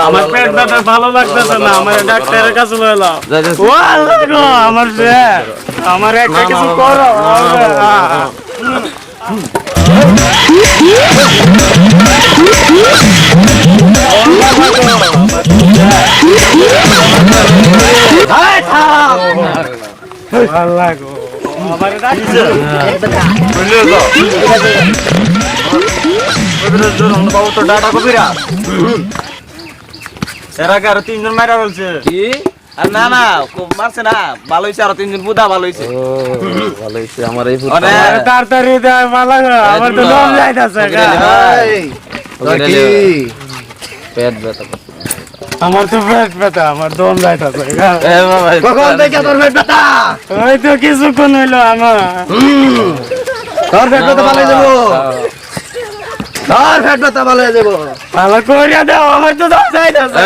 আমার পেট ব্যথা ভালো লাগতেছে না, আমার ডাক্তারের কাছে লইলাম। ও আল্লাহ গো, আমার পেট, আমার একটা কিছু করো। আল্লাহ গো, আমার ডাক্তার বাবু তো ডাটা কবিরা এর আগে আরো 3 জন মারা বলছে কি? আর না না খুব মারছে না, ভালো হইছে, আরো 3 জন বুদা ভালো হইছে। ভালো হইছে আমার এই ফুট। আরে তাড়াতাড়ি দে মালা গো, আমার তো দম যাইতাছে গা। কি পেট ব্যথা আমার তো পেট ব্যথা, আমার দম যাইতাছে গা। এ বাবা কখন থেকে তোর পেট ব্যথা? ওই তো কিছুক্ষণ হইলো আমার। তোর পেট ব্যথা ভালো হয়ে যাবো, তোর পেট ব্যথা ভালো হয়ে যাবো। ভালো করিয়া দাও, আমার তো দম যাইতাছে।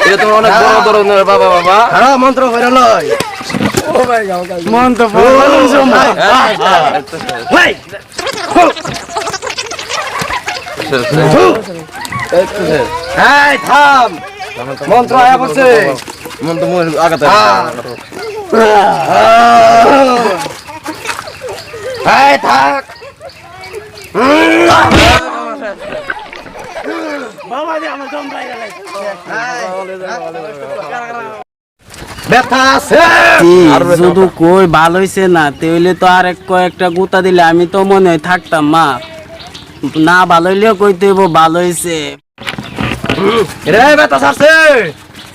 এটা তো অনেক বড় ধরনের বাবা বাবা। আরে মন্ত্র কইরা লই। মন তো বলুন সময়। ওই এই থাম, মন্ত্র আয়া বসে। মন তো মোর আগাতে এই থাক। বাবা দি আমার দম যাই গেল। ব্যথা আছে? শুধু কই ভালো হইছে না, তাইলে তো আর কয়েকটা গুতা দিলে আমি তো মনে হয় থাকতাম মা। না ভালো হইলেও কইতে হইব ভালো হইছে। রে ব্যথা আছে?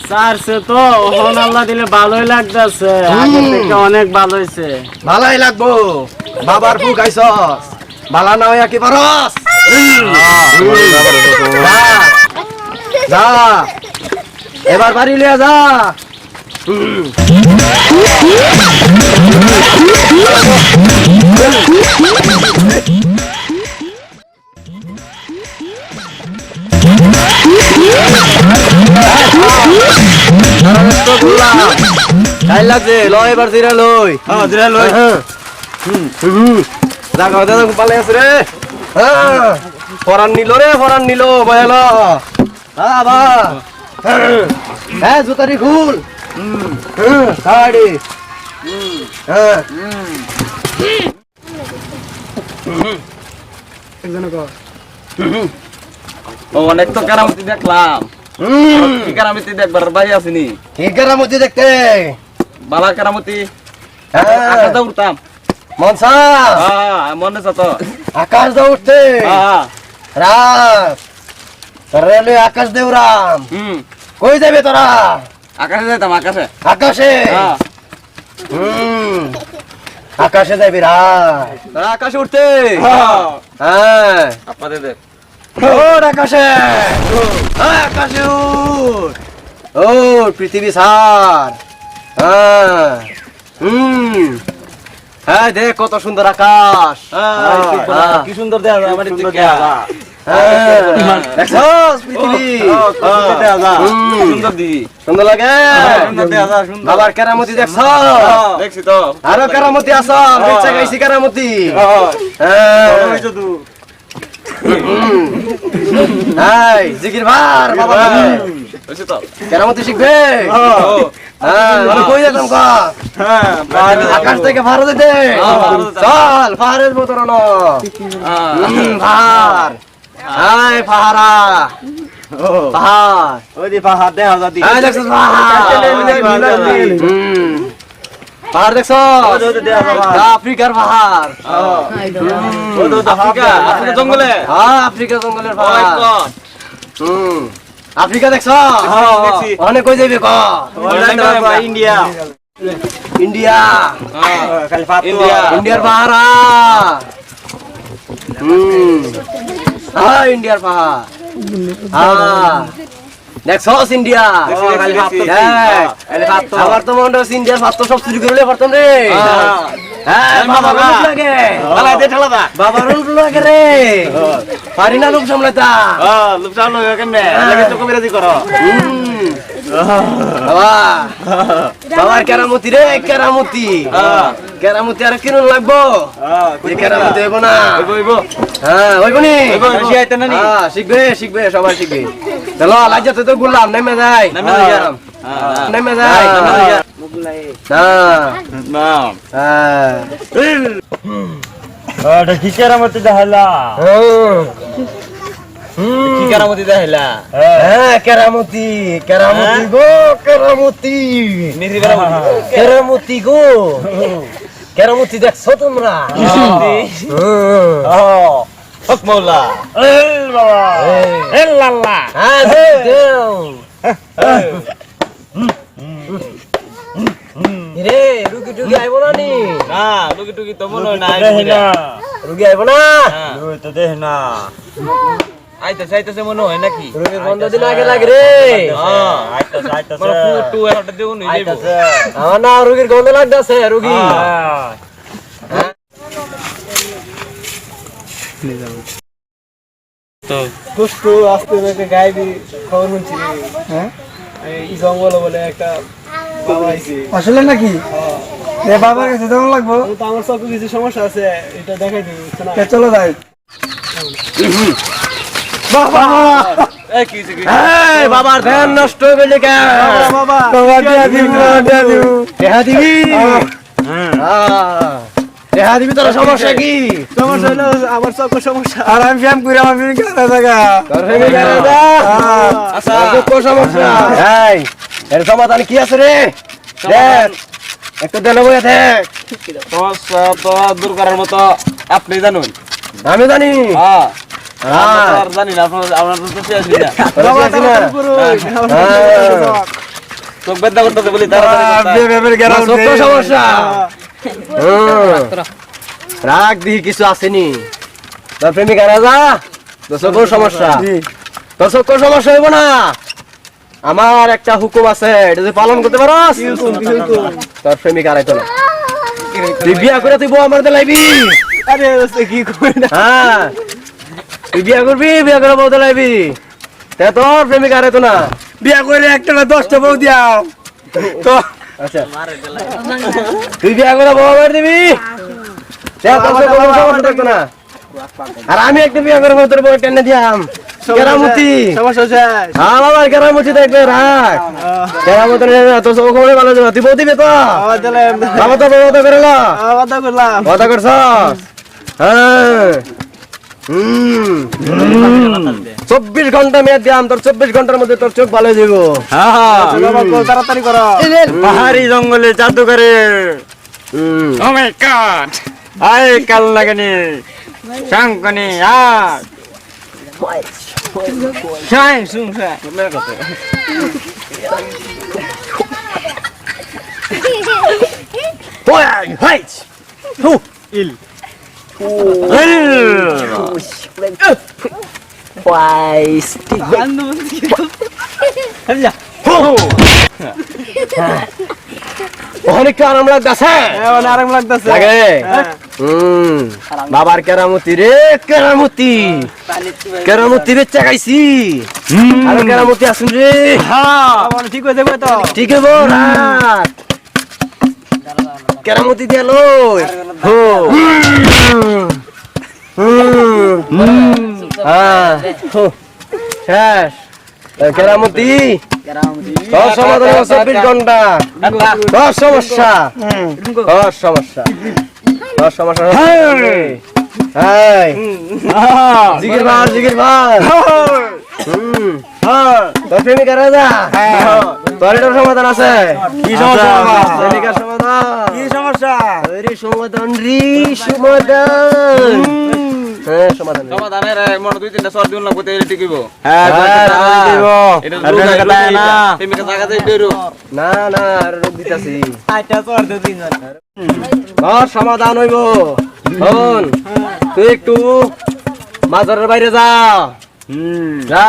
সারছে তো, ওহন আল্লাহ দিলে ভালোই লাগতাছে, আগে থেকে অনেক ভালো হইছে। ভালোই লাগবো, বাবার বুক আইছস, বালা না হইয়া কি পারস? যা এবার বাড়ি লিয়া যা। তাই লাগছে লয়, এবার জিরা লই। হ্যাঁ দিরা লই। জাগা দাদা পালে আছে রে। ফরান নিল রে, ফরান নিল বয়াল। বাবা হ্যাঁ জুতারি খুল। শাড়ি অনেক তো কারামতি দেখলাম। কি কারামতি দেখবার ভাই আসেনি? কি কেরামতি দেখতে? বালা কারামতি হ্যাঁ। আকাশ দা উঠতাম। মনসা মনে আছে তো? আকাশ দা উঠতে রাত রেলে আকাশ দেউরাম। কই যাবে তোরা? আকাশে যাইতাম, আকাশে। আকাশে? আকাশে যাবি রাত? তোরা আকাশে উঠতে? হ্যাঁ আপনাদের দেখ ওর আকাশে, আকাশে উঠ। ও পৃথিবী সার। হ্যাঁ দেখ কত সুন্দর আকাশ। কি সুন্দর দেখা যায় আমার দিকে। দেখছস পৃথিবী? সুন্দর দি সুন্দর লাগে? সুন্দর দেখা যায়, সুন্দর। বাবার কেরামতি দেখছ? দেখছি তো। আরো কেরামতি আস, বেচা গাইছি কেরামতি। এই জিকির ভার বাবা হইছে তো? কেরামতি শিখবে? আমি কই যেতাম কা? আকাশ থেকে ভারত দিতে চল, পাহাড়ের মতো রণ। পাহাড় আয় পাহারা, পাহাড় ওই দি পাহাড় দেখা যাতি। দেখছ পাহাড় দেখছ? আফ্রিকার পাহাড়। আফ্রিকা, আফ্রিকা জঙ্গলে। আফ্রিকা জঙ্গলের Oh my পাহাড়। God! আফ্রিকা দেখছ? দেখছি। অনেক কই যাবি ক? ইন্ডিয়া। ইন্ডিয়া খালি ফাতো ইন্ডিয়ার পাহারা ইন্ডিয়ার পাহাড় দেখছস ইন্ডিয়া খালি ফাতো খালি ফাতো আমার তো মনে হচ্ছে ইন্ডিয়ার ভাত সব চুরি করে পারতাম রে হ্যাঁ বাবা লাগে আলা দে ঠেলা দা বাবার রূপ লাগে রে পারি না রূপ সামলাতা লুপ চালো কেমনে লাগে তো কবিরাজি করো বাবা বাবার কেরামতি রে কেরামতি কেরামতি আর কিরণ লাগবো যে কেরামতি হইব না হইব হ্যাঁ হইব নি শিখাইতে না নি শিখবে শিখবে সবাই শিখবে চলো লাজ্জাতে তো গুলাম নেমে যাই নেমে যাই। নেমে যাই না হ্যাঁ এটা কি কেরামতি দেখাইলা কি কারামতি দেখাইলা হ্যাঁ কেরামতি কেরামতি গো কেরামতি মিরি বেরা কেরামতি গো কেরামতি দেখছো তোমরা হক মৌলা এল বাবা এল লাল্লা হ্যাঁ দেও রে রুগী টুগী আইব না নি না লুকি টুকি তো মনে হয় না দেহি না রুগী আইব না ওই তো দেহি না আইতাছে আইতাছে মনে হয় নাকি রুগীর বন্ধ দিন আগে লাগে রে আইতাছে আইতাছে মানে টু একটা দেও নি যাইবো আইতাছে আমার না রুগীর গন্ধ লাগতেছে রুগী দুষ্ট আস্তে একটা গাইবি খবর শুনছি হ্যাঁ এই জঙ্গল বলে একটা বাবা আইছে আসলে নাকি এ বাবার কাছে তেমন লাগবো তো আমার সব কিছু সমস্যা আছে এটা দেখাই দিবি কে চলো যাই এই কি কি এই বাবার ধ্যান নষ্ট হয়ে গেলে কে বাবা বাবা দিয়া দিব দিয়া দিব দেহা দিবি দেহা দিবি তোর সমস্যা কি সমস্যা হলো আমার সব সমস্যা আর আমি ব্যায়াম করে আমার ফিরে কাটা জায়গা তোর ফেমি গেলে যা আচ্ছা তোর সমস্যা এই এর সমাধান কি আছে রে দেখ একটু দেলে বইয়া দেখ সমস্যা তো দূর করার মতো আপনি জানুন আমি জানি হ্যাঁ হ্যাঁ আর জানি না আপনার তো শেষ হই না তোরা কি আছিস না? হ্যাঁ। চোখ বেদনা করতে বলি তাড়াতাড়ি ব্যাপারে গেলাম সত্য সমস্যা রাগ দিহি কিছু আসেনি তোর প্রেমিকা রাজা তোর সকল সমস্যা তোর সকল সমস্যা হইব না আমার একটা হুকুম আছে এটা যদি পালন করতে পারস তোর প্রেমিকা রাইতো না তুই বিয়া করে তুই বউ আমার লাইবি আরে কি কই না হ্যাঁ তুই বিয়া করবি বিয়া করে বউ লাইবি তে তোর প্রেমিকা রাইতো না বিয়া করে একটা না 10টা বউ দিয়াও তো আচ্ছা তুই বিয়া করে বউ আমার দিবি তে তোর সকল সমস্যা থাকতো না আর আমি একটা বিয়া করে বউ তোর বউ টেনে দিয়াম কেরামতি সমস্যা হচ্ছে হ্যাঁ বাবা কেরামতি দেখবে রাখ কেরামতি তোর সব খবরে ভালো যাবে তুই বউ দিবে তো আমার দিলে বাবা তো বউ করে লো কথা করলাম কথা করছ হ্যাঁ 24 ঘন্টা মেয়াদ দিয়াম তোর 24 ঘন্টার মধ্যে তোর চোখ ভালো হয়ে যাবো তাড়াতাড়ি করো পাহাড়ি জঙ্গলে জাদুঘরে ও মাই গড আই কাল লাগনি শাঙ্কনি আর শাই সুংসা অনেক আরাম লাগতেছে মানে আরাম লাগতেছে লাগে বাবার কেরামতি রে কেরামতি কেরামতি রে চাকাইছি আর কেরামতি আসুন রে আমার ঠিক হয়ে যাবে তো ঠিক আছে রাত কেরামতি দিয়ে লই হো হ্যাঁ হো শেষ কেরামতি তোর সমাধান 24 ঘন্টা তোর সমস্যা তোর সমস্যা তোর সমস্যা জিগির ভাই জিগির ভাই তোর প্রেমিকা রাজা তোর এটার সমাধান আছে কি সমস্যা বাবা? প্রেমিকার সমাধান কি সমস্যা রে সমাধান রে সমাধান হ্যাঁ সমাধান সমাধানের মনে 2-3টা সর দিন লাগবে তাইলে ঠিক হইব হ্যাঁ দিব এটা আর লুকাই কথা না প্রেমিকা জায়গা যাই দেরো না না আর রোগ দিতাছি আইটা তো আর দুদিন আর সমাধান হইব শোন তুই একটু মাজারের বাইরে যা যা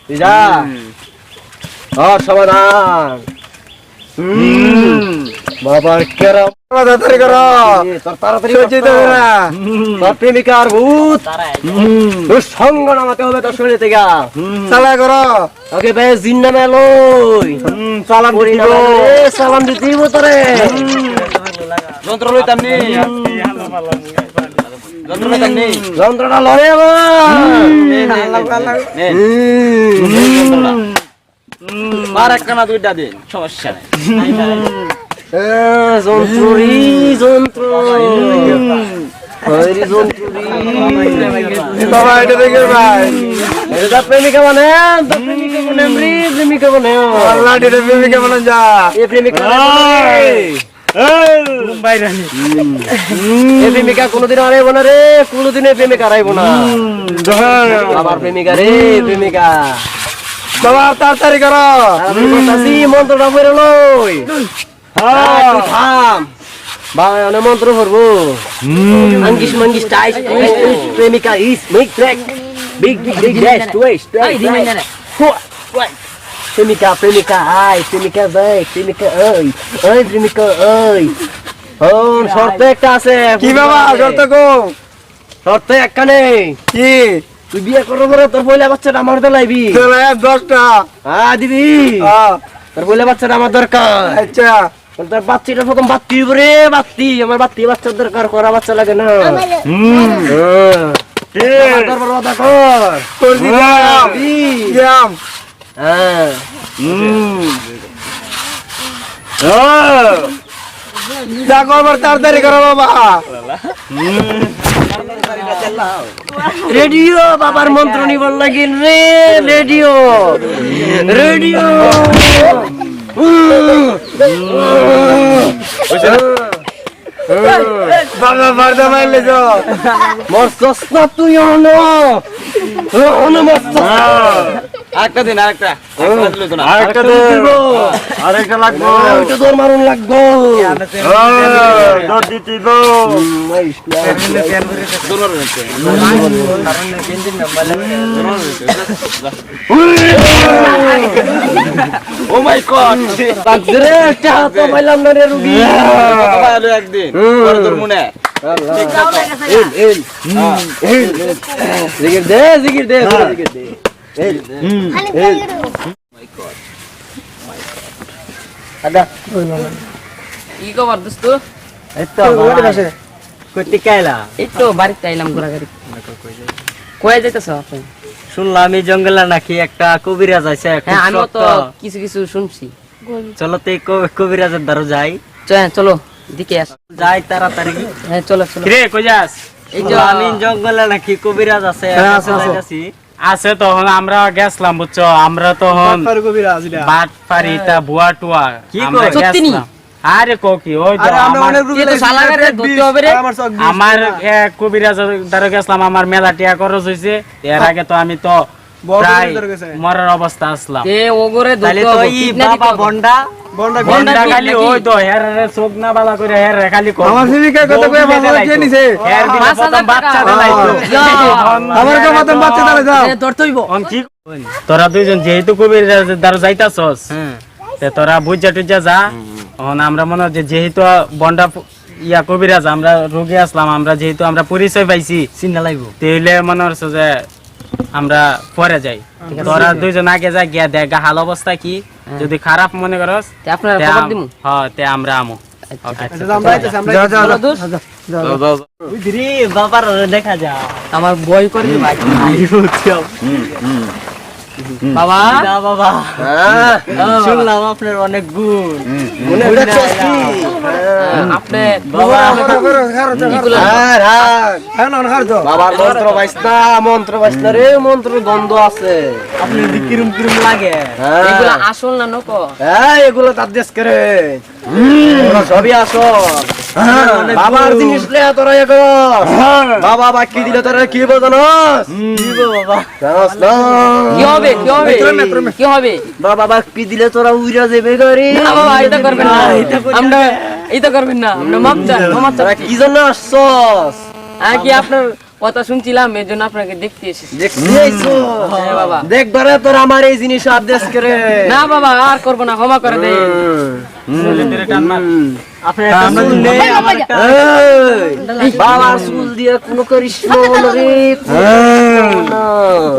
তুই যা আর সমাধান বাবা কেরাম তাড়াতাড়ি করো তোর তাড়াতাড়ি সহ্য হতে হবে না। তোর প্রেমিকার ভূত তোর সঙ্গ নামাতে হবে তোর শরীরে থেকে চালা করো ওকে বে জিন্না মেলই চালান দিব সালাম দিতে দিব তোরে যন্ত্র লইতাম নি যন্ত্র লইতাম নি যন্ত্রটা লড়ে আর একটা না দুইটা দিন সমস্যা নাই যন্ত্রী যন্ত্র বাবা এটা দেখে ভাই এটা প্রেমিকা মানে তোর প্রেমিকা মানে প্রেমিকা মানে আল্লাহ এটা প্রেমিকা বলেন যা এ প্রেমিকা এ প্রেমিকা কোনোদিন হারাইব না রে কোনোদিন এ প্রেমিকা হারাইব না আমার প্রেমিকা রে প্রেমিকা বাবা তাড়াতাড়ি করো বলতাছি মন্ত্রটা পড়ে লই তুই থাম ভাই অনেক মন্ত্র পড়বো আঙ্গিস মাঙ্গিস টাইস প্রেমিকা ইস make track big big big dash twist প্রেমিকা প্রেমিকা আই প্রেমিকা যাই প্রেমিকা ওই প্রেমিকা ওই হন শর্ত একটা আছে কি বাবা শর্ত কো শর্ত একটা নেই কি তুই বিয়ে করবো বলে তোর পয়লা বাচ্চাটা আমার দিলাইবি চলে 10টা দিবি হ্যাঁ তোর পয়লা বাচ্চাটা আমার দরকার আচ্ছা তোর বাচ্চাটা প্রথম বাত্তি রে বাত্তি আমার বাত্তি বাচ্চার দরকার করা বাচ্চা লাগে না তারপর কথা কর তোর দিলাম গেম হ্যাঁ যা করবার তাড়াতাড়ি করো বাবা রেডিও বাবার মন্ত্র নিবার লাগিন রে রেডিও রেডিও বাবা বারদা মারলে যো মরছস না তুই মরছস আরেকটা দিন আরেকটা দিলে তো না আরেকটা দে আরেকটা লাগবো ওইটা তোর মারুন লাগবো দর দিতে দিব দূর হচ্ছে ও মাই গড রে একটা হাত পাইলাম না রে রুগী কথা হলো একদিন পরে তোর মনে জিগির দে জিগির দে জিগির দে কি খবর দোস্ত? কইতে কাইলা এই তো বাড়িতে আইলাম ঘোরাঘুরি। কয়ে যাইতেছ আপনি? শুনলাম এই জঙ্গলে নাকি একটা কবিরাজ আছে হ্যাঁ আমিও তো কিছু কিছু শুনছি। চলো তো এই কবিরাজের দ্বারা যাই চলো দিকে আস। যাই তাড়াতাড়ি হ্যাঁ চলো চলো। রে কই যাস? এই যে আমি জঙ্গলে নাকি কবিরাজ আছে যাইতাছি। আছে তখন আমরা গেছলাম বুঝছো, আমরা তখন আর কবিরা আজিলা বাট পারি তা বুয়া টুয়া কি আমরা কয়? সত্যি নি? গেছলাম। আরে কি ওই তো আরে আমরা আমার- অনেক রুগী এ তো শালাগারে ধরতে হবে রে। আমার সব আমার কবিরাজ দ্বারা গেছলাম, আমার মেলা টিয়া খরচ হয়েছে। এর আগে তো আমি তো বড় প্রায় কবিরাজ দ্বারা গেছে। মরার অবস্থা আসলাম। তে ওগরে তাহলে ধরতে তো হবে। ই কিডন্যাপ বাবা দিতে হবে। বন্ডা বন্ডা বন্ডা বন্ডা কি খালি নাকি? ওই তো হের চোখ না বালা করে হের খালি কর। আমার প্রেমিকা কত কয়ে ভালো লাগিয়ে নিছে হের দিলে 5,000 প্রথম বাচ্চা টাকা। দিলাইতো। আমার কে মতন বাচ্চা তাহলে যাও এ ধরতে হইব। এখন কি তোরা দুইজন যেহেতু কবিরাজের দ্বারা যাইতাছস, তে তোরা বুঝা টুজা যা। এখন আমরা মনে হচ্ছে যেহেতু বন্ডা ইয়া কবিরাজ আমরা রোগী আসলাম, আমরা যেহেতু আমরা পরিচয় পাইছি চিন্তা লাগবো তাইলে মনে হচ্ছে যে আমরা পরে যাই। তোরা দুইজন আগে যা গিয়া দেখ গা হাল অবস্থা কি, যদি খারাপ মনে করস তে আপনারা খবর দিমু। হ্যাঁ তে আমরা আমো। আমরা আইতেছি আমরা যাও যাও চলো দোস্ত। বুঝলি বাবার দেখা যা আমার বই করে ভাই। বাবা বাবা শুনলাম আপনার অনেক গুণ আপনি বাবা এগুলো হ্যাঁ না খার তো বাবার মন্ত্র বাইস্তা রে মন্ত্র দ্বন্দ্ব আছে আপনি কিরম কিরম লাগে এগুলো আসল না নকল? হ্যাঁ এগুলো তার দেশ করে সবই আসল বাবার জিনিস লে তোরা ইয়ে কর। বাবা বাকি দিলে তোরা কি বোঝানোস? জানোস না? কি হবে কি হবে কি হবে বাবা বাকি দিলে তোরা উইরা যাবে গরি। না বাবা এটা করবেন না আমরা এটা করবেন না আমরা মাপ চাই ক্ষমা চাই তোরা কি জন্য আসছস? কি আপনার কথা শুনছিলাম এই জন্য আপনাকে দেখতে এসেছি দেখছি আইছো? হ্যাঁ বাবা দেখবারে তোর আমার এই জিনিস আদেশ করে। না বাবা আর করবো না ক্ষমা করে দেন এই, বাবার চুল দিয়ে কোনো করিস না রে।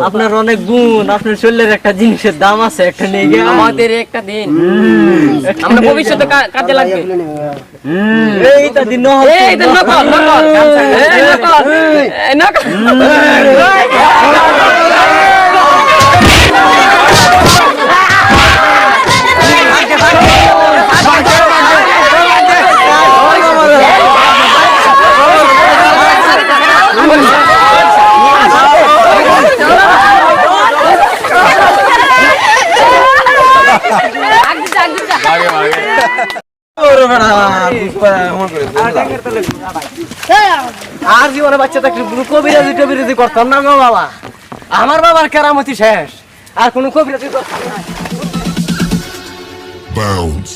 আপনার অনেক গুণ, আপনার শরীরের একটা জিনিসের দাম আছে, একটা নিয়ে গিয়ে আমাদের একটা দিন আমরা ভবিষ্যতে কাজে লাগবে এইটা দিন না এই তো নকল নকল এই নকল এই নকল আর জীবনে বাচ্চা থাকলে কোনো কবিরাজি টবিরাজি করতাম না গো বাবা। আমার বাবার কেরামতি শেষ, আর কোনো কবিরাজি করতাম না। Bounds.